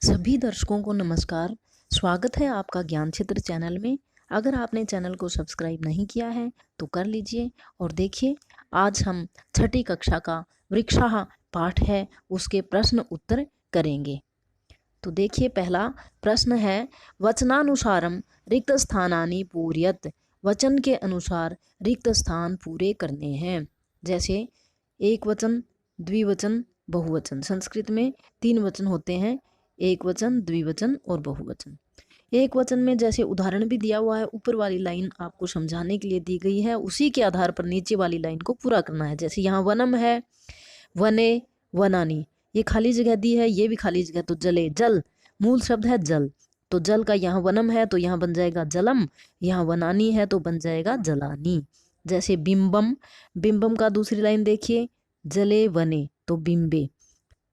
सभी दर्शकों को नमस्कार। स्वागत है आपका ज्ञान क्षेत्र चैनल में। अगर आपने चैनल को सब्सक्राइब नहीं किया है तो कर लीजिए और देखिए आज हम छठी कक्षा का वृक्षाः पाठ है उसके प्रश्न उत्तर करेंगे। तो देखिए पहला प्रश्न है वचनानुसारम रिक्त स्थानानि पूरयत। वचन के अनुसार रिक्त स्थान पूरे करने हैं। जैसे एक वचन, द्विवचन, बहुवचन। संस्कृत में 3 वचन होते हैं, एक वचन, द्विवचन और बहुवचन। एक वचन में जैसे उदाहरण भी दिया हुआ है, ऊपर वाली लाइन आपको समझाने के लिए दी गई है, उसी के आधार पर नीचे वाली लाइन को पूरा करना है। जैसे यहाँ वनम है, वने, वनानी, ये खाली जगह दी है, ये भी खाली जगह। तो जले, जल मूल शब्द है जल, तो जल का यहाँ वनम है तो यहाँ बन जाएगा जलम, यहाँ वनानी है तो बन जाएगा जलानी। जैसे बिंबम, बिंबम का दूसरी लाइन देखिए, जले वने तो बिंबे,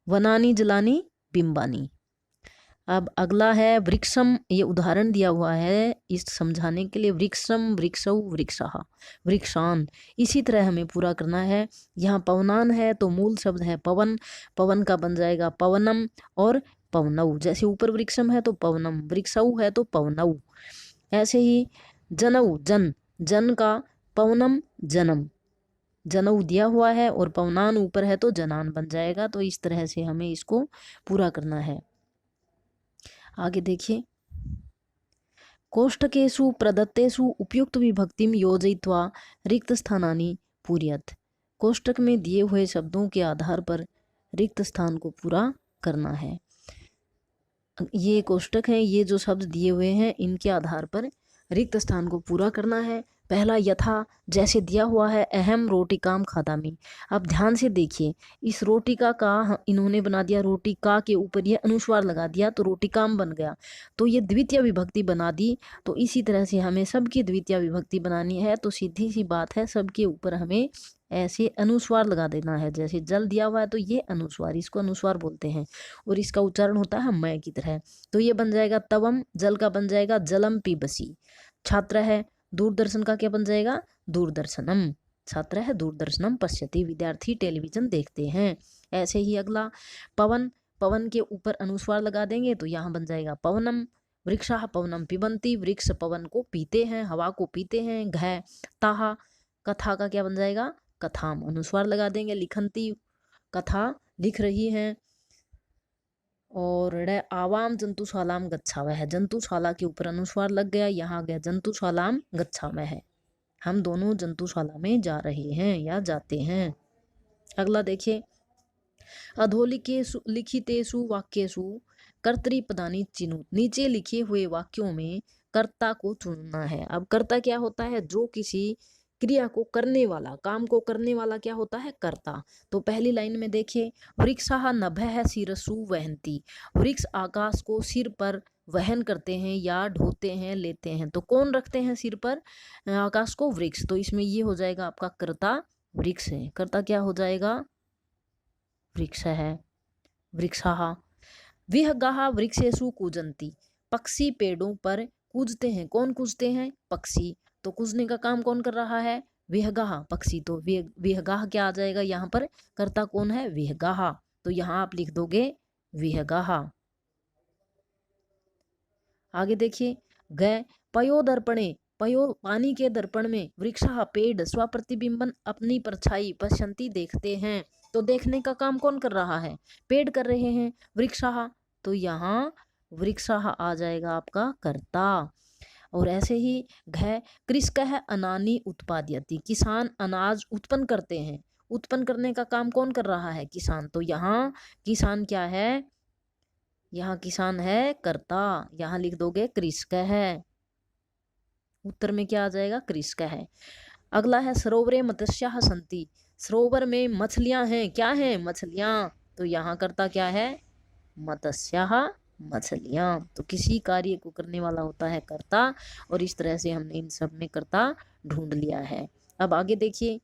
वनानी जलानी बिंबानी। अब अगला है वृक्षम, ये उदाहरण दिया हुआ है इस समझाने के लिए, वृक्षम, वृक्षौ, वृक्षः, वृक्षान। इसी तरह हमें पूरा करना है। यहाँ पवनान है तो मूल शब्द है पवन, पवन का बन जाएगा पवनम और पवनौ। जैसे ऊपर वृक्षम है तो पवनम, वृक्षौ है तो पवनौ। ऐसे ही जनौ, जन, जन का पवनम जनम, जनऊ दिया हुआ है और पवनान ऊपर है तो जनान बन जाएगा। तो इस तरह से हमें इसको पूरा करना है। आगे देखिए, कोष्ठकेषु प्रदत्तेषु उपयुक्त विभक्तिम योजयित्वा रिक्त स्थानानि पूरयत। कोष्ठक में दिए हुए शब्दों के आधार पर रिक्त स्थान को पूरा करना है। ये कोष्ठक है, ये जो शब्द दिए हुए हैं इनके आधार पर रिक्त स्थान को पूरा करना है। पहला यथा, जैसे दिया हुआ है अहम रोटिकाम खादामी। अब ध्यान से देखिए, इस रोटिका का इन्होंने बना दिया, रोटिका के ऊपर ये अनुस्वार लगा दिया तो रोटिकाम बन गया, तो ये द्वितीय विभक्ति बना दी। तो इसी तरह से हमें सबकी द्वितीय विभक्ति बनानी है। तो सीधी सी बात है, सबके ऊपर हमें ऐसे अनुस्वार लगा देना है। जैसे जल दिया हुआ है तो ये अनुस्वार, इसको अनुस्वार बोलते हैं और इसका उच्चारण होता है मैं की तरह। तो ये बन जाएगा तवम, जल का बन जाएगा जलम पीबसी। छात्र है, दूरदर्शन का क्या बन जाएगा, दूरदर्शनम। छात्र है दूरदर्शनम पश्यति, विद्यार्थी टेलीविजन देखते हैं। ऐसे ही अगला पवन, पवन के ऊपर अनुस्वार लगा देंगे तो यहाँ बन जाएगा पवनम। वृक्षाः पवनम पिबंती, वृक्ष पवन को पीते हैं, हवा को पीते हैं। घ ताहा, कथा का क्या बन जाएगा, कथाम, अनुस्वार लगा देंगे। लिखंती, कथा लिख रही हैं। और आवाम जंतुशालाम गच्छावह, जंतुशाला के ऊपर अनुस्वार लग गया, यहाँ गया जंतुशालाम गच्छावह, हम दोनों जंतुशाला में जा रहे हैं या जाते हैं। अगला देखिए, अधोलिखेषु लिखितेषु वाक्येषु कर्तृपदानि चिनुत। नीचे लिखे हुए वाक्यों में कर्ता को चुनना है। अब कर्ता क्या होता है, जो किसी क्रिया को करने वाला, काम को करने वाला क्या होता है, कर्ता। तो पहली लाइन में देखिए, वृक्षाः नभः शिरसु वहन्ति। वृक्ष आकाश को सिर पर वहन करते हैं या ढोते हैं, लेते हैं। तो कौन रखते हैं सिर पर आकाश को, वृक्ष। तो इसमें ये हो जाएगा आपका कर्ता वृक्ष है। कर्ता क्या हो जाएगा, वृक्ष है। वृक्षाः विहगाः वृक्षेषु कूजन्ति। पक्षी पेड़ों पर कूजते हैं। कौन कूजते हैं, पक्षी। तो कूजने का काम कौन कर रहा है, विहगाः, पक्षी। तो विहगाः क्या आ जाएगा, यहाँ पर कर्ता कौन है, विहगाः। तो यहाँ आप लिख दोगे विहगाः। आगे देखिए, ग पयोदर्पणे, पयो पानी के दर्पण में, वृक्षाः पेड़ स्वप्रतिबिंबन अपनी परछाई, पश्यन्ति देखते हैं। तो देखने का काम कौन कर रहा है, पेड़ कर रहे हैं। वृक्षाः, तो यहाँ वृक्षाः आ जाएगा आपका कर्ता। और ऐसे ही घ कृषकः अनानि उत्पादयति, किसान अनाज उत्पन्न करते हैं। उत्पन्न करने का काम कौन कर रहा है, किसान। तो यहाँ किसान क्या है, यहाँ किसान है कर्ता, यहाँ लिख दोगे कृषक है। उत्तर में क्या आ जाएगा, कृषक है। अगला है सरोवरे मत्स्याः सन्ति। सरोवर में मछलियां हैं, क्या है, मछलियां। तो यहाँ कर्ता क्या है, मत्स्याः, मछलियां। तो किसी कार्य को करने वाला होता है कर्ता। और इस तरह से हमने इन सब में कर्ता ढूंढ लिया है। अब आगे देखिए,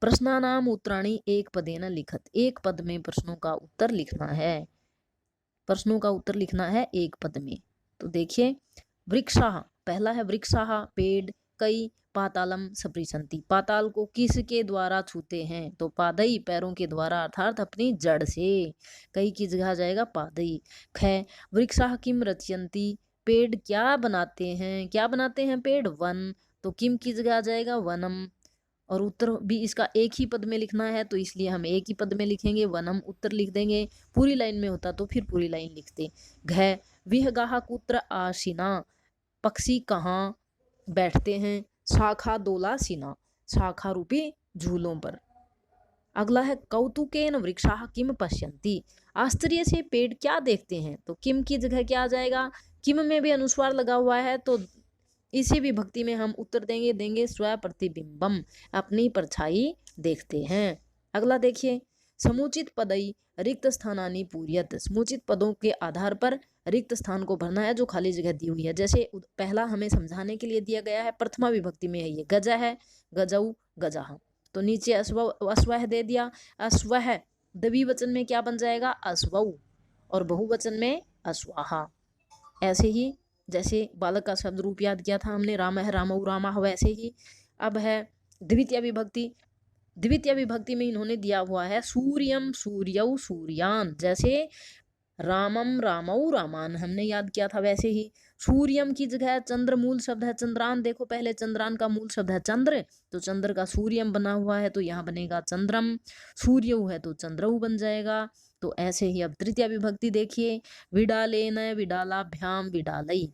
प्रश्नानाम उत्तराणि एक पदेन लिखत। एक पद में प्रश्नों का उत्तर लिखना है। प्रश्नों का उत्तर लिखना है एक पद में। तो देखिए, वृक्षाः, पहला है वृक्षाः पेड़, कई पातालम सपरिसंति, पाताल को किसके द्वारा छूते हैं? तो पादई, पैरों के द्वारा अर्थात अपनी जड़ से। कई की जगह आ जाएगा पादई। ख वृक्षाः किम रचयन्ति, पेड़ क्या बनाते हैं? क्या बनाते हैं पेड़? वन। तो किम की जगह आ जाएगा वनम। और उत्तर भी इसका एक ही पद में लिखना है तो इसलिए हम एक ही पद में लिखेंगे, वनम उत्तर लिख देंगे। पूरी लाइन में होता तो फिर पूरी लाइन लिखते। घ विहगाः कुत्र आसीना, पक्षी कहाँ बैठते हैं? शाखा दोलासीना, शाखा रूपी झूलों पर। अगला है कौतुकेन वृक्षाः किम पश्यन्ति, आश्चर्य से पेड़ क्या देखते हैं? तो किम की जगह क्या आ जाएगा? किम में भी अनुस्वार लगा हुआ है तो इसी विभक्ति में हम उत्तर देंगे स्व प्रतिबिंबम, अपनी परछाई देखते हैं। अगला देखिए, समुचित पदई रिक्त स्थानानि पूर्यत, समुचित पदों के आधार पर रिक्त स्थान को भरना है जो खाली जगह दी हुई है। जैसे पहला हमें समझाने के लिए दिया गया है, प्रथमा विभक्ति में है, ये गज है, गजऊ गजाह। तो नीचे अस्वह दे दिया, अस्वह द्विवचन में क्या बन जाएगा? अस्वऊ, और बहुवचन में अस्वाहा। ऐसे ही जैसे बालक का शब्द रूप याद किया था हमने, राम है रामऊ रामा, वैसे ही अब है द्वितीय विभक्ति। द्वितीय विभक्ति में इन्होंने दिया हुआ है सूर्यम सूर्यऊ सूर्यान, जैसे रामम रामऊ रामान हमने याद किया था वैसे ही। सूर्यम की जगह चंद्र मूल शब्द है चंद्रान, देखो पहले चंद्रान का मूल शब्द है चंद्र, तो चंद्र का सूर्यम बना हुआ है तो यहाँ बनेगा चंद्रम। सूर्यऊ है तो चंद्रऊ बन जाएगा। तो ऐसे ही अब तृतीय विभक्ति देखिए, विडालेन विडालाभ्याम विडालई,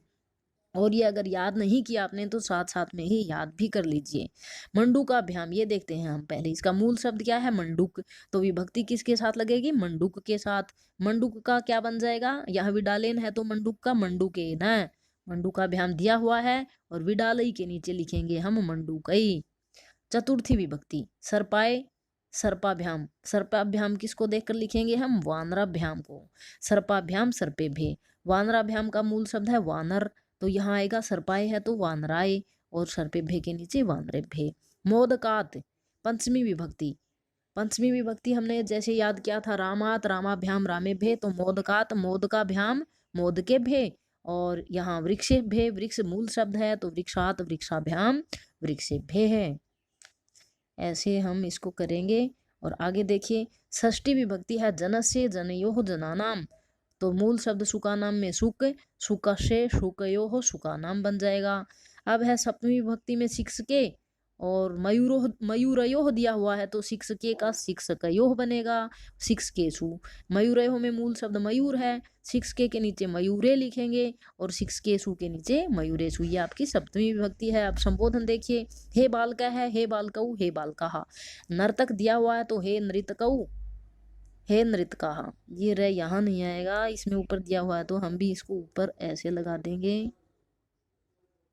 और ये अगर याद नहीं किया आपने तो साथ साथ में ही याद भी कर लीजिए। मंडूकाभ्याम, ये देखते हैं हम पहले, इसका मूल शब्द क्या है? मंडूक, तो विभक्ति किसके साथ लगेगी? मंडूक के साथ। मंडूक का क्या बन जाएगा? यह विडालेन है तो मंडूक का मंडूकेन, मंडूकाभ्याम दिया हुआ है और विडालई के नीचे लिखेंगे हम मंडूकई। चतुर्थी विभक्ति सर्पाए सर्पाभ्याम, सर्पाभ्याम किसको देखकर लिखेंगे हम? वानराभ्याम को। सर्पाभ्याम सर्पेभ्ये, वानराभ्याम का मूल शब्द है वानर, तो यहाँ आएगा सर्पाए है तो वानराए, और सर्पेभ्ये के नीचे वानरेभ्ये। मोदकात पंचमी विभक्ति, पंचमी विभक्ति हमने जैसे याद किया था, रामात रामाभ्याम रामेभ्ये, तो मोदकात मोदकाभ्याम मोदकेभ्ये, और यहाँ वृक्षेभ्ये, वृक्ष मूल शब्द है तो वृक्षात वृक्षाभ्याम वृक्षेभ्ये है। ऐसे हम इसको करेंगे। और आगे देखिए, षष्ठी विभक्ति है जनस्य जनयोः जनानाम, तो मूल शब्द सुकानाम में सुक, सुकस्य शुकयोः सुकानाम बन जाएगा। अब है सप्तमी विभक्ति में शिक्षके और मयूरोह मयूरयोः दिया हुआ है तो शिक्षके का शिक्षकयोः बनेगा, शिक्षकेषु। मयूरयोः में मूल शब्द मयूर है, शिक्षके के नीचे मयूरे लिखेंगे और शिक्षकेषु के नीचे मयूरेषु, ये आपकी सप्तमी विभक्ति है। अब संबोधन देखिए, हे बालका है, हे बालकऊ, हे बालकाः। नर्तक दिया हुआ है तो हे नृतकऊ, हे नृतकाः। ये रह यहाँ नहीं आएगा, इसमें ऊपर दिया हुआ है तो हम भी इसको ऊपर ऐसे लगा देंगे,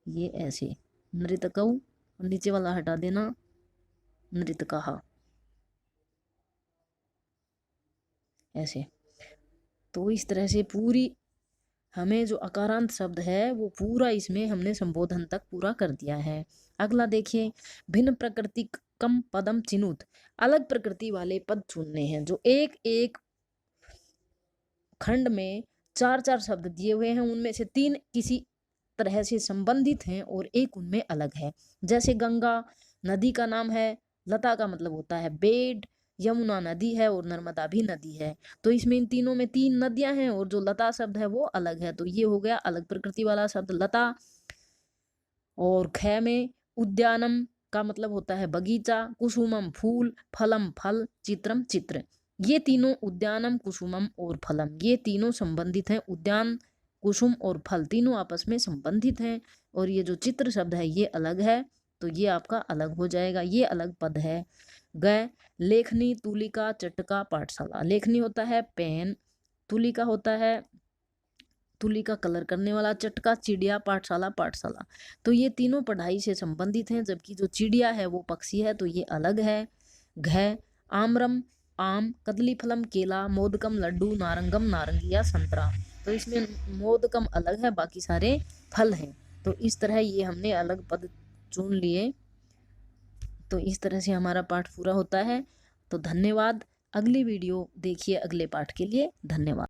ये ऐसे नृतकऊ, नीचे वाला हटा देना नृतकाः, ऐसे। तो इस तरह से पूरी हमें जो अकारांत शब्द है वो पूरा इसमें हमने संबोधन तक पूरा कर दिया है। अगला देखिए, भिन्न प्रकृति कम पदम चिनुत, अलग प्रकृति वाले पद चुनने हैं। जो एक एक खंड में चार चार शब्द दिए हुए हैं, उनमें से तीन किसी तरह से संबंधित हैं और एक उनमें अलग है। जैसे गंगा नदी का नाम है, लता का मतलब होता है बेड, यमुना नदी है और नर्मदा भी नदी है। तो इसमें इन तीनों में तीन नदियां हैं और जो लता शब्द है वो अलग है, तो ये हो गया अलग प्रकृति वाला शब्द लता। और ख में उद्यानम का मतलब होता है बगीचा, कुसुमम फूल, फलम फल, चित्रम चित्र। ये तीनों उद्यानम कुसुमम और फलम ये तीनों संबंधित हैं। उद्यान कुसुम और फल तीनों आपस में संबंधित हैं, और ये जो चित्र शब्द है ये अलग है, तो ये आपका अलग हो जाएगा, ये अलग पद है। ग लेखनी तुलिका चटका पाठशाला, लेखनी होता है पेन, तुलिका होता है तुलिका कलर करने वाला, चटका चिड़िया, पाठशाला पाठशाला। तो ये तीनों पढ़ाई से संबंधित हैं, जबकि जो चिड़िया है वो पक्षी है, तो ये अलग है। घ आम्रम आम, कदली फलम केला, मोदकम लड्डू, नारंगम नारंगिया संतरा। तो इसमें मोदकम अलग है, बाकी सारे फल हैं। तो इस तरह ये हमने अलग पद चुन लिए। तो इस तरह से हमारा पाठ पूरा होता है। तो धन्यवाद। अगली वीडियो देखिए अगले पाठ के लिए। धन्यवाद।